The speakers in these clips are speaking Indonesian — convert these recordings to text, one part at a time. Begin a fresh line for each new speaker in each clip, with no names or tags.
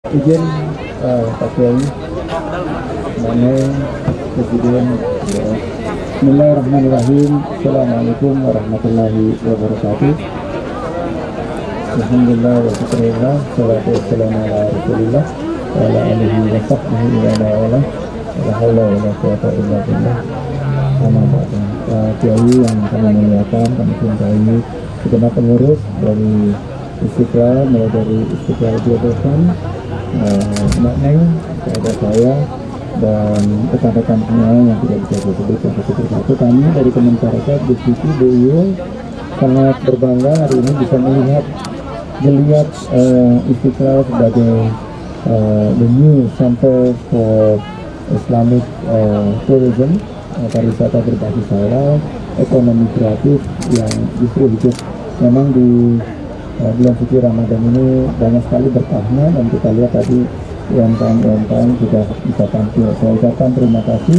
Izin Pak Kiai, Maneng, Presiden. Ya. Bismillahirrahmanirrahim. Assalamualaikum warahmatullahi wabarakatuh. Alhamdulillah wa syukurillah. Salatu wassalamu ala rasulillah wa ala alihi wa sahbihi wa ala ala. La hawla wa la quwwata illa billah. Amma ba'du. Pak Kiai yang kami muliakan, kami cintai, segenap pengurus dari Istiqlal, mulai dari Istiqlal Biodosan, Mbak Neng, sahabat saya, dan rekan-rekan semua yang tidak bisa disebut yang satu-satu. Kami dari Kemenparekraf Distiki DIY sangat berbangga hari ini bisa melihat Istiqlal sebagai the new center for Islamic tourism, pariwisata berbasis halal, ekonomi kreatif yang justru hidup. Memang di bulan suci Ramadan ini banyak sekali berkahnya, dan kita lihat tadi UMKM juga bisa tampil. Saya ucapkan terima kasih.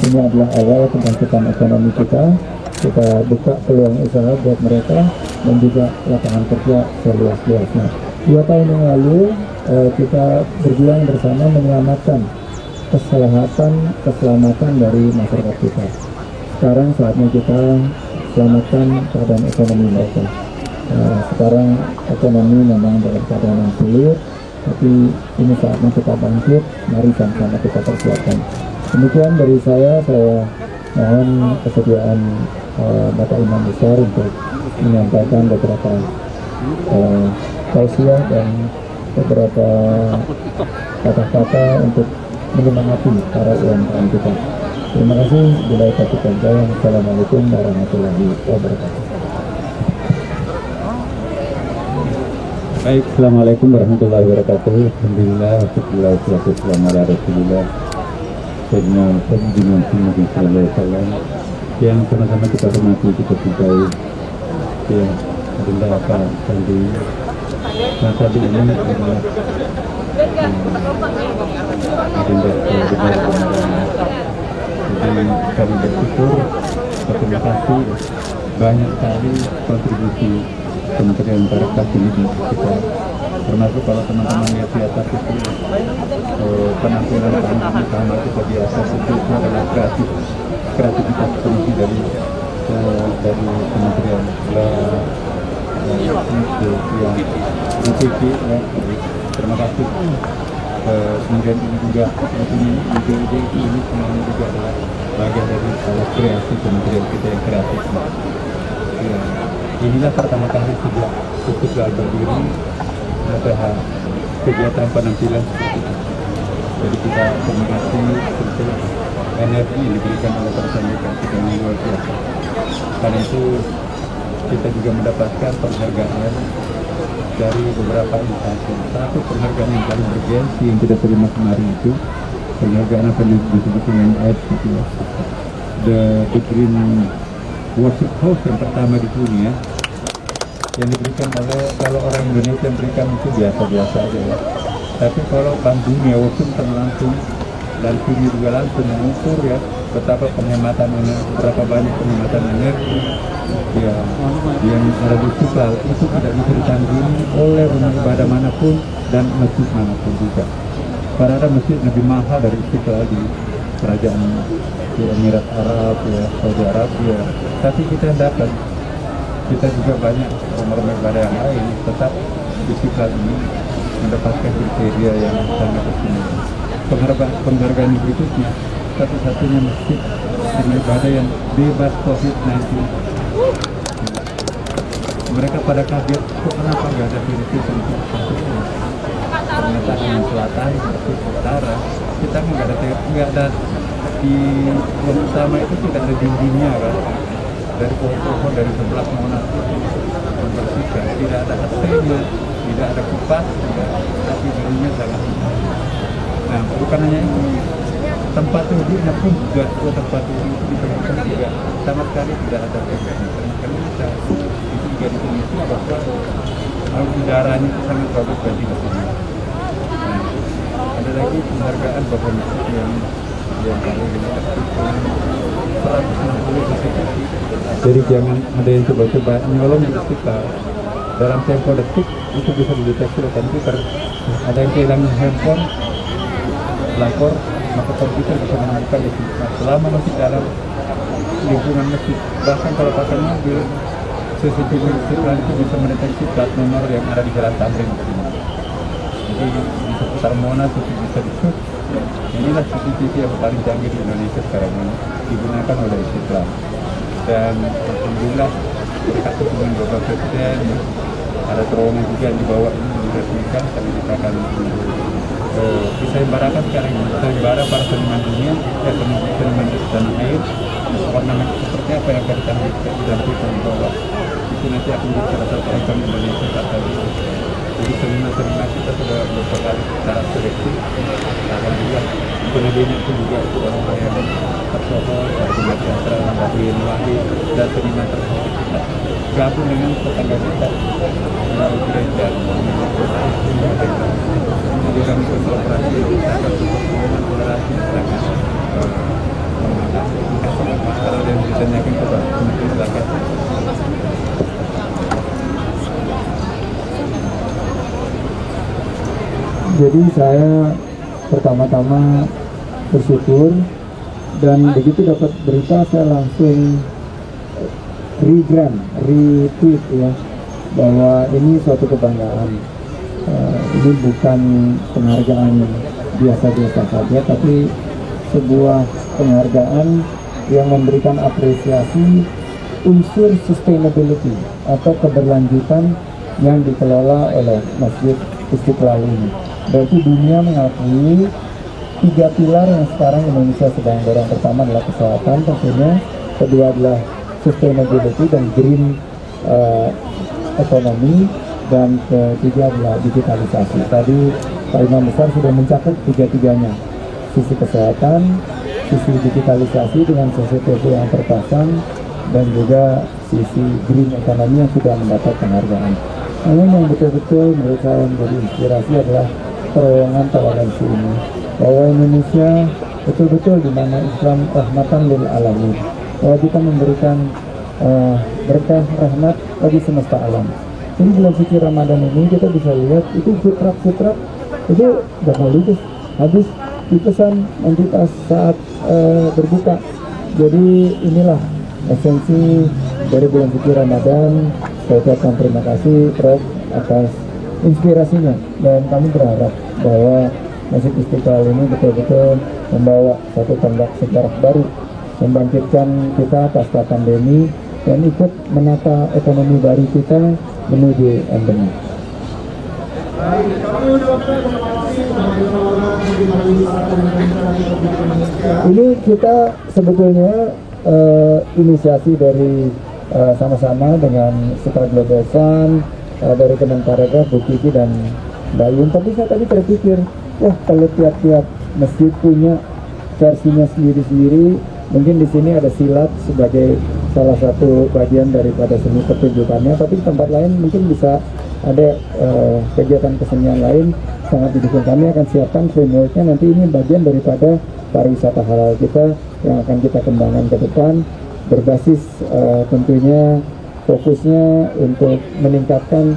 Ini adalah awal kebangkitan ekonomi kita. Kita buka peluang usaha buat mereka dan juga lapangan kerja seluas-luasnya. 2 tahun yang lalu kita berjuang bersama menyelamatkan keselamatan dari masyarakat kita. Sekarang saatnya kita selamatkan keadaan ekonomi mereka. Sekarang ekonomi memang dalam keadaan yang sulit, tapi ini saatnya kita bangkit. Mari sama-sama kita persiapkan. Demikian dari saya mohon kesediaan Bapak Imam Besar untuk menyampaikan beberapa tausiah dan beberapa kata-kata untuk menyemangati para UMKM kita. Terima kasih. Bila taufiq wal hidayah. Assalamualaikum warahmatullahi wabarakatuh.
Baik, Assalamualaikum warahmatullahi wabarakatuh. Alhamdulillah, wassalatu wassalamu ala rasulillah Sayyidina Muhammad sallallahu alaihi wasallam. Yang sama-sama kita hormati, kita cintai, ya adalah Pak Sandi. Mas Sandi ini adalah agenda benar kebenaran. Jadi kami bersyukur, terima kasih banyak sekali kontribusi Kementerian Parekraf ini kita, termasuk kalau teman-teman lihat di atas itu penampilan utama kita di atas itu adalah kreativitas fungsi dari Kementerian yang UPP. Terima kasih. Kemudian ini juga ide-ide ini semuanya juga adalah bagian dari kreasi kementerian kita yang kreatif. Ya. Inilah pertama kali sejak Istiqlal berdiri ada kegiatan penampilan seperti itu. Jadi kita komunikasi untuk energi yang diberikan oleh persenjataan kita yang luar biasa. Karena itu kita juga mendapatkan penghargaan dari beberapa instansi. Satu penghargaan yang paling bergensi yang kita terima kemarin itu penghargaan apa yang disebut dengan gitu ya. The Green Worship House yang pertama di dunia yang diberikan oleh, kalau orang Indonesia berikan itu biasa-biasa aja ya. Tapi kalau Bank Dunia Washington langsung dan sini juga langsung mengukur ya betapa penghematan energi, berapa banyak penghematan energi ya yang ada di Istiqlal itu tidak bisa ditanggung oleh rumah ibadah manapun dan masjid manapun juga. Padahal ada masjid lebih mahal dari Istiqlal di kerajaan di Emirat Arab ya, Saudi Arabia, tapi kita dapat, kita juga banyak rumah ibadah yang lain, tetap Istiqlal ini mendapatkan kriteria yang sangat istimewa. Penghargaan berikutnya, satu-satunya masjid dengan ibadah yang bebas COVID-19. Mereka pada kaget, kok kenapa nggak ada virus itu? Ternyata di selatan, di utara, kita nggak ada di yang utama itu tidak ada dindingnya kan, dari pohon-pohon dari sebelah Monas membersihkan, tidak ada AC-nya, tidak ada kipas, tapi dindingnya sangat. Nah, bukan hanya itu, tempat duduknya pun juga tempat duduk ditemukan juga sama sekali tidak ada PPN. Karena itu juga ditunjukkan bahwa udaranya itu sangat bagus bagi kita. Nah, ada lagi penghargaan bahwa yang jadi jangan ada yang coba-coba nyolong di Istiqlal. dalam tempo detik itu bisa dideteksi oleh komputer. Ada yang kehilangan handphone, lapor, maka komputer bisa menemukan itu. Nah, selama masih dalam lingkungan masjid, bahkan kalau pakai mobil, CCTV Istiqlal itu bisa mendeteksi plat nomor yang ada di Jalan Tamrin. Jadi di seputar Monas itu bisa disut. Inilah CCTV yang paling canggih di Indonesia sekarang ini, digunakan oleh Istiqlal. Dan alhamdulillah berkat dukungan Bapak Presiden, ada terowongan juga yang dibawa ini diresmikan, tapi kita akan disembarakan sekarang ini. Sembara para seniman dunia, seniman di tanah air, ornamen seperti apa yang akan kita tampilkan di bawah. Itu nanti akan menjadi salah satu ikon Indonesia saat ini. Jadi seniman-seniman kita sudah beberapa kali secara seleksi. Alhamdulillah, penelitian itu juga itu orang yang tersohor, Sarjana Teater, Bahlil Wahid, dan seniman tersohor kita gabung dengan tetangga kita, gereja. Jadi kami berkolaborasi, kita akan berkolaborasi, kita akan mengatasi masalah yang ditanyakan kepada masyarakat.
Jadi saya pertama-tama bersyukur, dan begitu dapat berita saya langsung retweet ya, bahwa ini suatu kebanggaan. Ini bukan penghargaan biasa-biasa saja, tapi sebuah penghargaan yang memberikan apresiasi unsur sustainability atau keberlanjutan yang dikelola oleh Masjid Istiqlal ini. Berarti dunia mengakui 3 pilar yang sekarang Indonesia sedang dorong. Pertama adalah kesehatan tentunya, kedua adalah sustainability dan green ekonomi, dan ketiga adalah digitalisasi. Tadi Pak Imam Besar sudah mencakup 3-tiganya, sisi kesehatan, sisi digitalisasi dengan CCTV yang terpasang, dan juga sisi green ekonomi yang sudah mendapat penghargaan. Namun yang betul-betul menurut saya menjadi inspirasi adalah terowongan toleransi ini, bahwa Indonesia betul-betul di mana Islam rahmatan lil alamin, bahwa kita memberikan berkah rahmat bagi semesta alam. Jadi bulan suci Ramadan ini kita bisa lihat itu food truck itu udah mau habis dipesan nanti pas saat berbuka. Jadi inilah esensi dari bulan suci Ramadan. Saya ucapkan terima kasih Prof atas inspirasinya, dan kami berharap bahwa Masjid Istiqlal ini betul-betul membawa satu tonggak sejarah baru, membangkitkan kita pasca pandemi dan ikut menata ekonomi baru kita menuju endemi. Ini kita sebetulnya inisiasi dari sama-sama dengan Sekolah Global Fund, dari Kemenparekraf, Bu Kiki dan Mbak Yun. Tapi saya tadi terpikir, wah kalau tiap-tiap masjid punya versinya sendiri-sendiri, mungkin di sini ada silat sebagai salah satu bagian daripada seni pertunjukannya, tapi di tempat lain mungkin bisa ada kegiatan kesenian lain, sangat didukung. Kami akan siapkan frameworknya, nanti ini bagian daripada pariwisata halal kita yang akan kita kembangkan ke depan, berbasis tentunya fokusnya untuk meningkatkan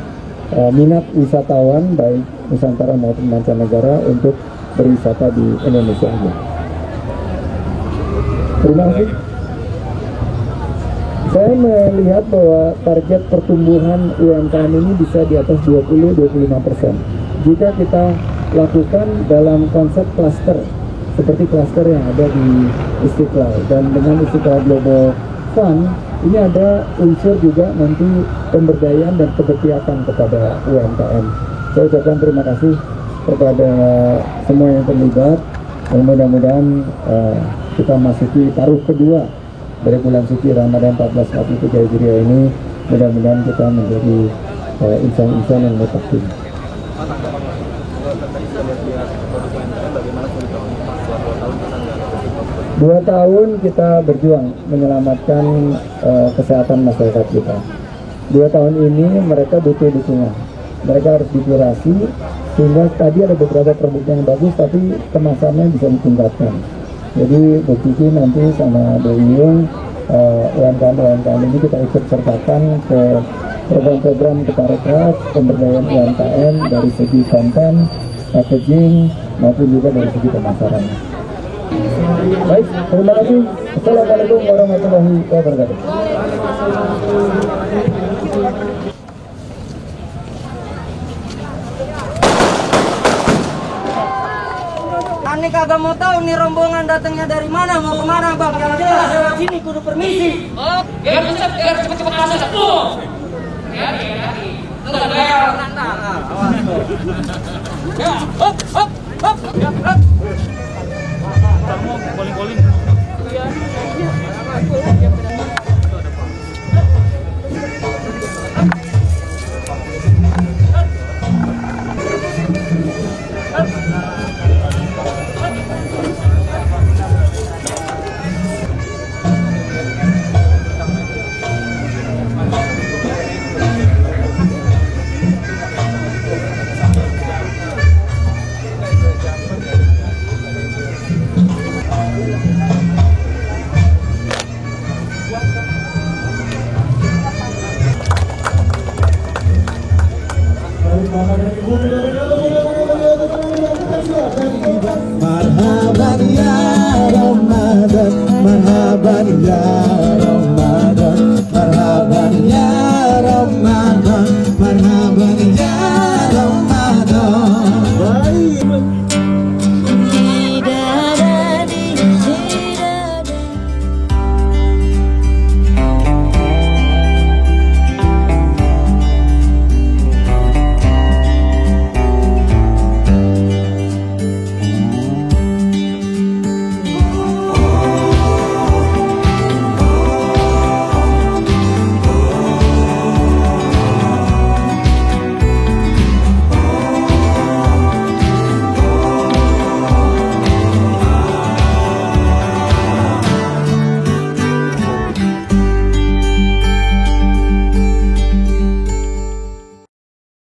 minat wisatawan baik Nusantara maupun mancanegara untuk berwisata di Indonesia aja. Terima kasih. Saya melihat bahwa target pertumbuhan UMKM ini bisa di atas 20-25%. Jika kita lakukan dalam konsep cluster, seperti cluster yang ada di Istiqlal, dan dengan Istiqlal Global Fund, ini ada unsur juga nanti pemberdayaan dan keberpihakan kepada UMKM. Saya ucapkan terima kasih kepada semua yang terlibat, dan mudah-mudahan kita masuki paruh kedua dari bulan suci Ramadan 1443 Hijriah ini, mudah-mudahan kita menjadi insan-insan yang mutakin. 2 tahun kita berjuang menyelamatkan kesehatan masyarakat kita. 2 tahun ini mereka butuh dukungan, mereka harus dikurasi, sehingga tadi ada beberapa produk yang bagus tapi kemasannya bisa ditingkatkan. Jadi Bu Kiki nanti sama Bu Yung UMKM ini kita ikut sertakan ke program-program kita rekap pemberdayaan UMKM dari segi konten, packaging maupun juga dari segi pemasaran. Baik, terima kasih. Assalamualaikum warahmatullahi wabarakatuh.
Ani kagak mau tahu nih rombongan datangnya dari mana, mau kemana bang? Yang jelas lewat sini kudu permisi.
Oh, biar cepet-cepet kasih satu. Ya. Enggak bayar.
Awas tuh. Ya, hop. Ya, hop.
Kamu bowling-bowling.
Marhaban ya Ramadan, marhaban ya